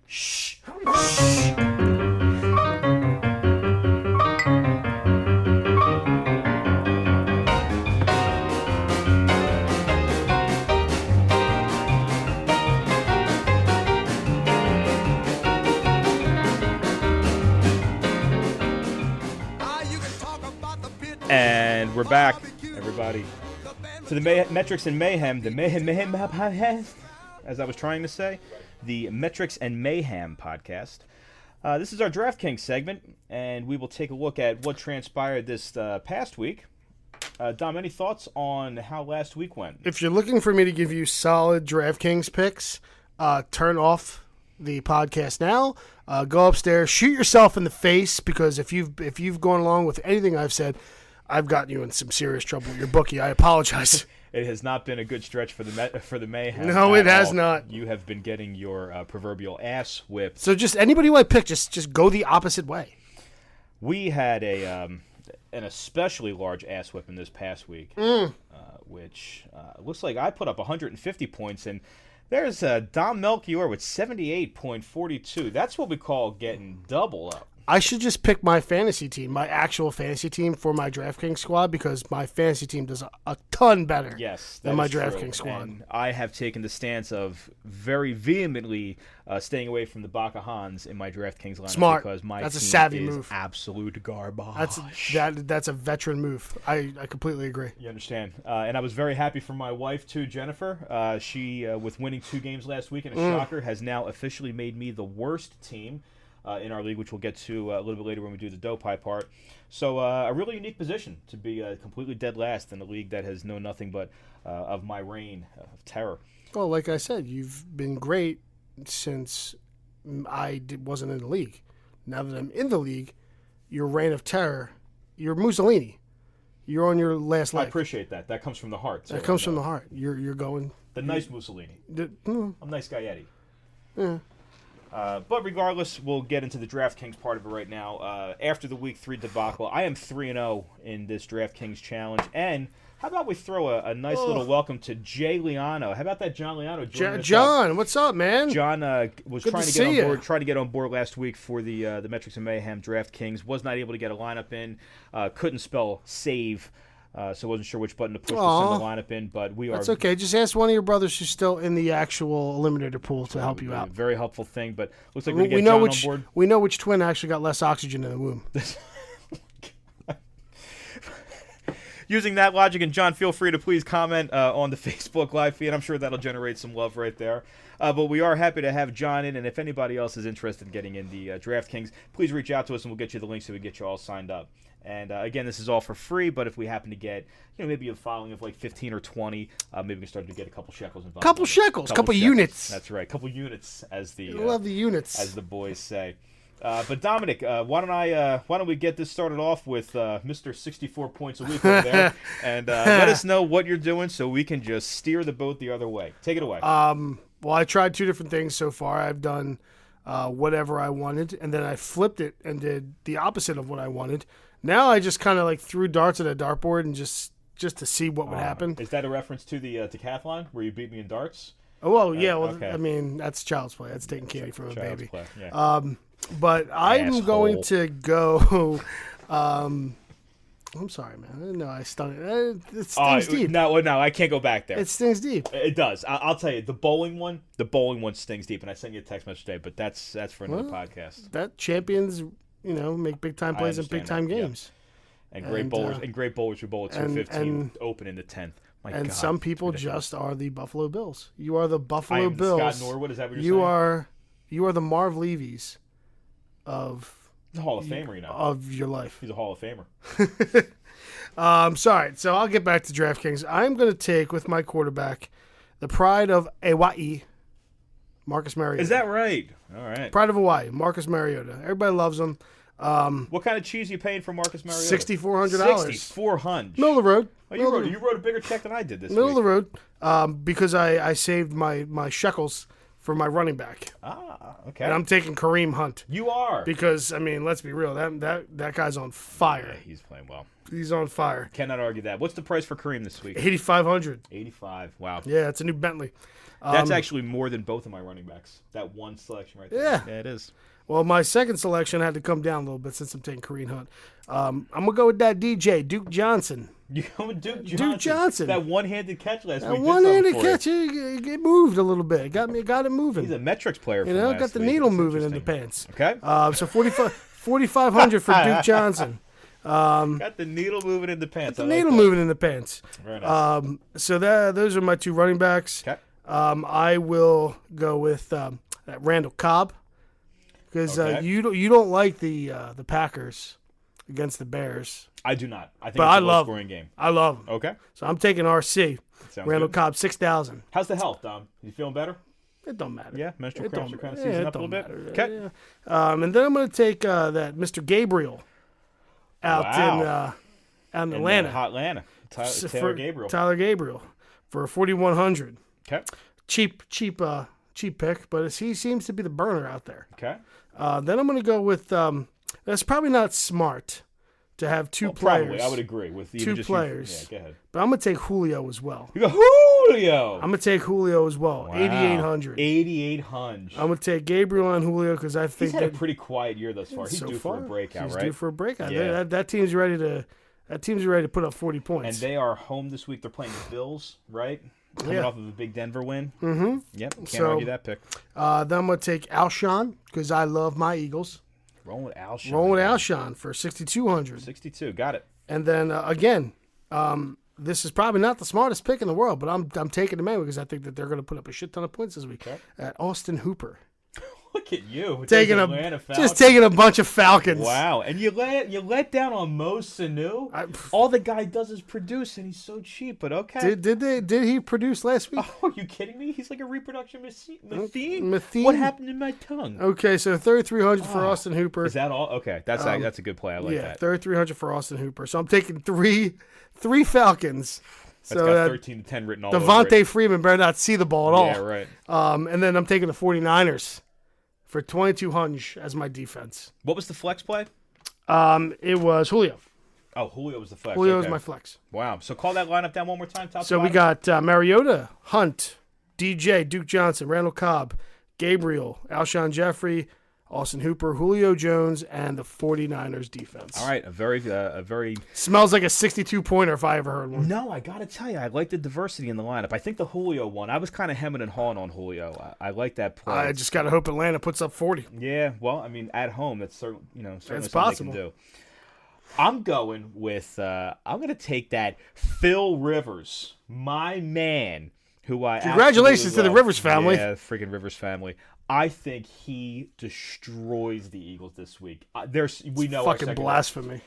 Shh. And we're back, everybody, to the Metrics and Mayhem, the Mayhem podcast, as I was trying to say, the Metrics and Mayhem podcast. This is our Draftkings segment, and we will take a look at what transpired this past week. Dom, any thoughts on how last week went? If you're looking for me to give you solid Draftkings picks, turn off the podcast now. Go upstairs, shoot yourself in the face, because if you've gone along with anything I've said, I've gotten you in some serious trouble with your bookie. I apologize. It has not been a good stretch for the Mayhem. No, it has not. You have been getting your proverbial ass whipped. So just anybody who I pick, just go the opposite way. We had an especially large ass whipping this past week, which looks like I put up 150 points, and there's Dom Melchior with 78.42. That's what we call getting double up. I should just pick my fantasy team, my actual fantasy team for my DraftKings squad, because my fantasy team does a ton better than my DraftKings squad. And I have taken the stance of very vehemently staying away from the Baka Hans in my DraftKings lineup. Smart. Because my That's a team savvy is move. Absolute garbage. That's a veteran move. I completely agree. You understand. And I was very happy for my wife, too, Jennifer. She, with winning 2 games last week in a shocker, has now officially made me the worst team in our league, which we'll get to a little bit later when we do the dough pie part. So a really unique position to be completely dead last in a league that has known nothing but of my reign of terror. Well, like I said, you've been great since I wasn't in the league. Now that I'm in the league, your reign of terror, you're Mussolini. You're on your last leg. I appreciate that. That comes from the heart. That comes from the heart. You're going... The nice Mussolini. I'm nice guy Eddie. Yeah. But regardless, we'll get into the DraftKings part of it right now. After the Week 3 debacle, I am 3-0 in this DraftKings challenge. And how about we throw a nice little welcome to Jay Liano? How about that, John Liano? John, what's up, man? John was Good trying to get on board last week for the Metrics and Mayhem DraftKings. Was not able to get a lineup in. Couldn't spell save. So wasn't sure which button to push to send the lineup in, but That's okay. Just ask one of your brothers who's still in the actual eliminator pool to help you out. Very helpful thing, but looks like we get John on board. We know which twin actually got less oxygen in the womb. Using that logic, and John, feel free to please comment on the Facebook live feed. I'm sure that'll generate some love right there. But we are happy to have John in, and if anybody else is interested in getting in the DraftKings, please reach out to us, and we'll get you the link so we get you all signed up. And again, this is all for free, but if we happen to get, maybe a following of like 15 or 20, maybe we can start to get a couple shekels involved. Couple units. That's right, couple units, as the love the units, as the boys say. But Dominic, why don't we get this started off with Mr. 64 points a week over there, and let us know what you're doing so we can just steer the boat the other way. Take it away. Well, I tried 2 different things so far. I've done whatever I wanted, and then I flipped it and did the opposite of what I wanted. Now I just kind of like threw darts at a dartboard and just to see what would happen. Is that a reference to the decathlon where you beat me in darts? Oh, well, yeah. Well, okay. I mean, that's child's play. That's taking candy from a baby. Play, yeah. But I'm going to go. I'm sorry, man. No, I stung it. It stings deep. No, I can't go back there. It stings deep. It does. I'll tell you, the bowling one stings deep, and I sent you a text message today, but that's for another podcast. That champions, make big time plays in big time games. Yeah. And great bowlers who bowl at 215 open in the 10th. And some people just are the Buffalo Bills. You are the Buffalo Bills. Scott Norwood, is that what you're saying? You are the Marv Levy's of the Hall of Famer, of your life. He's a Hall of Famer. Sorry. So I'll get back to DraftKings. I'm going to take with my quarterback the pride of Hawaii, Marcus Mariota. Is that right? All right. Pride of Hawaii, Marcus Mariota. Everybody loves him. What kind of cheese are you paying for Marcus Mariota? $6,400. $6,400. Middle of the road. Oh, you wrote a bigger check than I did this Middle week. of the road. Because I saved my shekels for my running back. Okay. And I'm taking Kareem Hunt. You are. Because, I mean, let's be real. That guy's on fire. Yeah, he's playing well. He's on fire. Cannot argue that. What's the price for Kareem this week? $8,500. 85. Wow. Yeah, it's a new Bentley. That's actually more than both of my running backs. That one selection right there. Yeah, it is. Well, my second selection had to come down a little bit since I'm taking Kareem Hunt. I'm going to go with that DJ, Duke Johnson. You go with Duke Johnson? Duke Johnson. That one-handed catch last week. That one-handed catch, it moved a little bit. It got it moving. He's a metrics player from last got the week. Needle moving in the pants. Okay. So 4,500 for Duke Johnson. Got the needle moving in the pants. Moving in the pants. Very nice. So those are my two running backs. Okay. I will go with that Randall Cobb because you don't like the Packers against the Bears. I do not. I think but it's I a low-scoring game. I love him. Okay. So I'm taking RC. Randall good. Cobb, 6,000. How's the health, Dom? You feeling better? It don't matter. Yeah, menstrual cramps are kind of seizing up a little bit. Okay. Yeah. And then I'm going to take that Mr. Gabriel out in Atlanta. Hot Atlanta. Tyler Gabriel. Tyler Gabriel for 4,100. Okay. Cheap pick, but he seems to be the burner out there. Okay. Then I'm going to go with that's probably not smart to have two players. Probably, I would agree with two players. Yeah, go ahead. But I'm going to take Julio as well. You go Julio. I'm going to take Julio as well. Wow. 8,800. 8,800. I'm going to take Gabriel and Julio because I think he's had a pretty quiet year thus far. He's due for a breakout, He's right? due for a breakout. Yeah. That team's ready to. That team's ready to put up 40 points. And they are home this week. They're playing the Bills, right? Coming off of a big Denver win. Mm-hmm. Yep. Can't argue that pick. Then I'm going to take Alshon because I love my Eagles. Rolling with Alshon. For 6,200. 62. Got it. And then again, this is probably not the smartest pick in the world, but I'm taking them anyway because I think that they're going to put up a shit ton of points this week. Okay. At Austin Hooper. Look at you. Taking a bunch of Falcons. Wow. And you let down on Mo Sanu? All the guy does is produce, and he's so cheap, but okay. Did he produce last week? Oh, are you kidding me? He's like a reproduction machine. Machine? What happened in my tongue? Okay, so 3,300 for Austin Hooper. Is that all? Okay, that's a good play. I like that. 3,300 for Austin Hooper. So I'm taking three Falcons. That's got 13-10 written all over it. Devontae Freeman better not see the ball at all. Yeah, right. And then I'm taking the 49ers for 2,200 as my defense. What was the flex play? It was Julio. Oh, Julio was the flex. Julio was my flex. Wow. So call that lineup down one more time. So we got Mariota, Hunt, DJ, Duke Johnson, Randall Cobb, Gabriel, Alshon Jeffrey, Austin Hooper, Julio Jones, and the 49ers defense. All right, a very smells like a 62-pointer if I ever heard one. No, I got to tell you, I like the diversity in the lineup. I think the Julio one, I was kind of hemming and hawing on Julio. I like that play. I just got to hope Atlanta puts up 40. Yeah, well, I mean, at home, that's certainly possible. something they can do. I'm going with I'm going to take that Phil Rivers, my man, who I congratulations to the Rivers family. Yeah, freaking Rivers family. I think he destroys the Eagles this week. We know fucking blasphemy.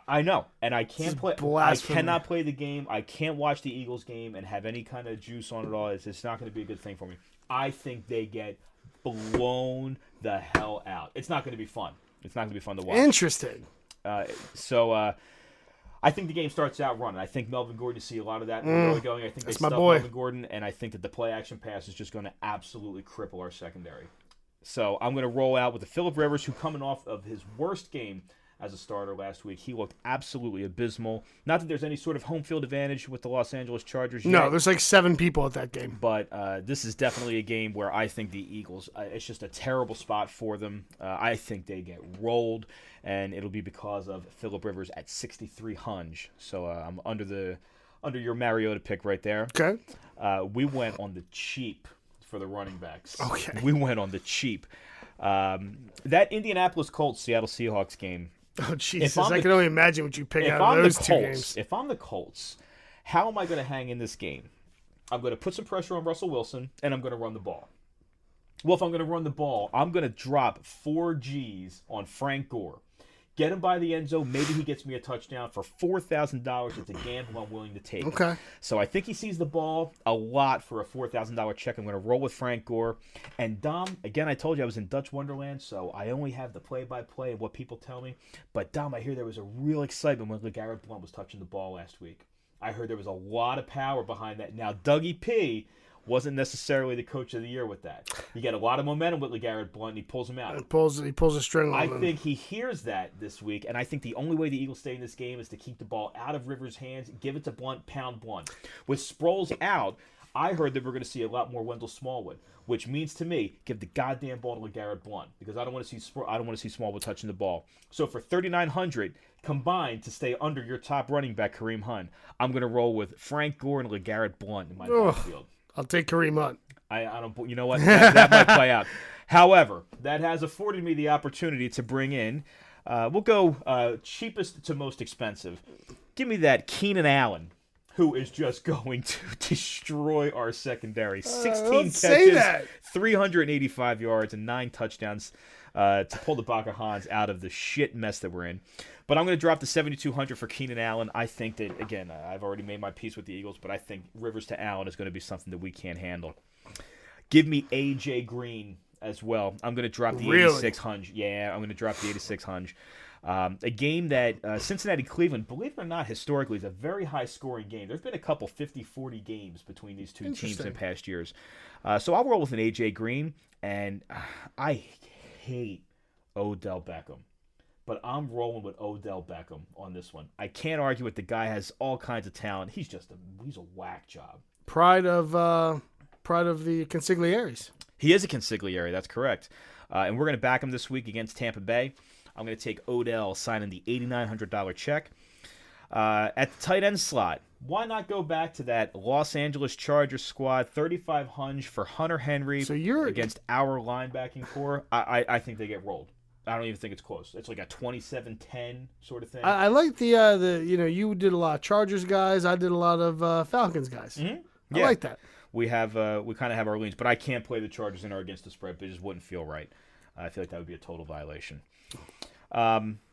I know, and I can't play. Blasphemy. I cannot play the game. I can't watch the Eagles game and have any kind of juice on it all. It's not going to be a good thing for me. I think they get blown the hell out. It's not going to be fun. It's not going to be fun to watch. Interesting. I think the game starts out running. I think Melvin Gordon, you see a lot of that in the early going. I think they stuff Melvin Gordon, and I think that the play-action pass is just going to absolutely cripple our secondary. So I'm going to roll out with the Phillip Rivers, who coming off of his worst game as a starter last week. He looked absolutely abysmal. Not that there's any sort of home field advantage with the Los Angeles Chargers yet. No, there's like 7 people at that game. But this is definitely a game where I think the Eagles, it's just a terrible spot for them. I think they get rolled, and it'll be because of Phillip Rivers at 6,300. So I'm under your Mariota pick right there. Okay. We went on the cheap for the running backs. Okay. We went on the cheap. That Indianapolis Colts Seattle Seahawks game. Oh, Jesus. I can only imagine what you pick out of those two games. If I'm the Colts, how am I going to hang in this game? I'm going to put some pressure on Russell Wilson, and I'm going to run the ball. Well, if I'm going to run the ball, I'm going to drop 4 Gs on Frank Gore. Get him by the end zone. Maybe he gets me a touchdown for $4,000. It's a gamble I'm willing to take. Okay. So I think he sees the ball a lot for a $4,000 check. I'm going to roll with Frank Gore. And Dom, again, I told you I was in Dutch Wonderland, so I only have the play-by-play of what people tell me. But Dom, I hear there was a real excitement when LeGarrette Blount was touching the ball last week. I heard there was a lot of power behind that. Now, Dougie P wasn't necessarily the coach of the year with that. You get a lot of momentum with LeGarrette Blount, and he pulls him out. He pulls a string on him. I think he hears that this week, and I think the only way the Eagles stay in this game is to keep the ball out of Rivers' hands, give it to Blount, pound Blount. With Sproles out, I heard that we're going to see a lot more Wendell Smallwood, which means to me, give the goddamn ball to LeGarrette Blount because I don't want to see Smallwood touching the ball. So for $3,900 combined to stay under your top running back Kareem Hunt, I'm going to roll with Frank Gore and LeGarrette Blount in my backfield. I'll take Kareem Hunt. I don't. You know what? That might play out. However, that has afforded me the opportunity to bring in. We'll go cheapest to most expensive. Give me that Keenan Allen, who is just going to destroy our secondary. 16 catches, 385 yards, and 9 touchdowns to pull the Bakahans out of the shit mess that we're in. But I'm going to drop the $7,200 for Keenan Allen. I think that, again, I've already made my peace with the Eagles, but I think Rivers to Allen is going to be something that we can't handle. Give me A.J. Green as well. I'm going to drop the 8600. Yeah, I'm going to drop the 8600. A game that Cincinnati-Cleveland, believe it or not, historically is a very high-scoring game. There's been a couple 50-40 games between these two teams in past years. So I'll roll with an A.J. Green, and I hate Odell Beckham. But I'm rolling with Odell Beckham on this one. I can't argue with the guy. Has all kinds of talent. He's a whack job. Pride of the consiglieres. He is a consigliere. That's correct. And we're going to back him this week against Tampa Bay. I'm going to take Odell signing the $8,900 check. At the tight end slot, why not go back to that Los Angeles Chargers squad, 3,500 for Hunter Henry against our linebacking core? I think they get rolled. I don't even think it's close. It's like a 27-10 sort of thing. I like the you did a lot of Chargers guys. I did a lot of Falcons guys. Mm-hmm. I like that. We kind of have our leans, but I can't play the Chargers in or against the spread. It just wouldn't feel right. I feel like that would be a total violation.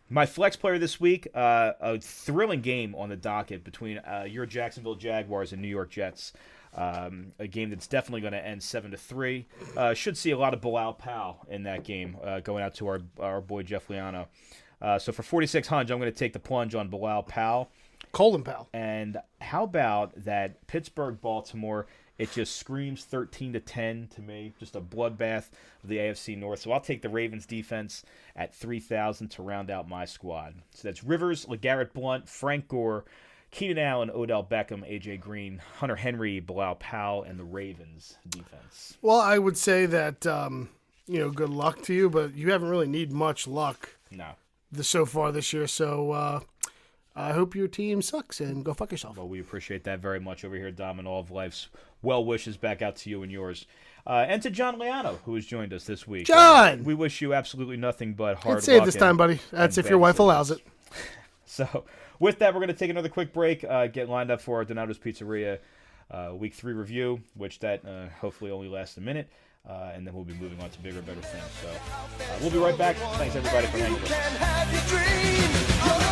My flex player this week, a thrilling game on the docket between your Jacksonville Jaguars and New York Jets. A game that's definitely going to end 7-3. Should see a lot of Bilal Powell in that game, going out to our boy Jeff Liano. So for 4,600, I'm going to take the plunge on Bilal Powell. Colin Powell. And how about that Pittsburgh-Baltimore? It just screams 13-10 to me. Just a bloodbath of the AFC North. So I'll take the Ravens defense at 3,000 to round out my squad. So that's Rivers, LeGarrette Blount, Frank Gore, Keenan Allen, Odell Beckham, A.J. Green, Hunter Henry, Bilal Powell, and the Ravens defense. Well, I would say that, good luck to you, but you haven't really need much luck so far this year. So I hope your team sucks and go fuck yourself. Well, we appreciate that very much over here, Dom, and all of life's well wishes back out to you and yours. And to John Liano, who has joined us this week. John! We wish you absolutely nothing but hard luck. Let's save this time, buddy. That's if your wife allows it. So, with that, we're going to take another quick break, get lined up for our Donato's Pizzeria Week 3 review, which that hopefully only lasts a minute, and then we'll be moving on to bigger, better things. So, we'll be right back. Thanks, everybody, for hanging with us.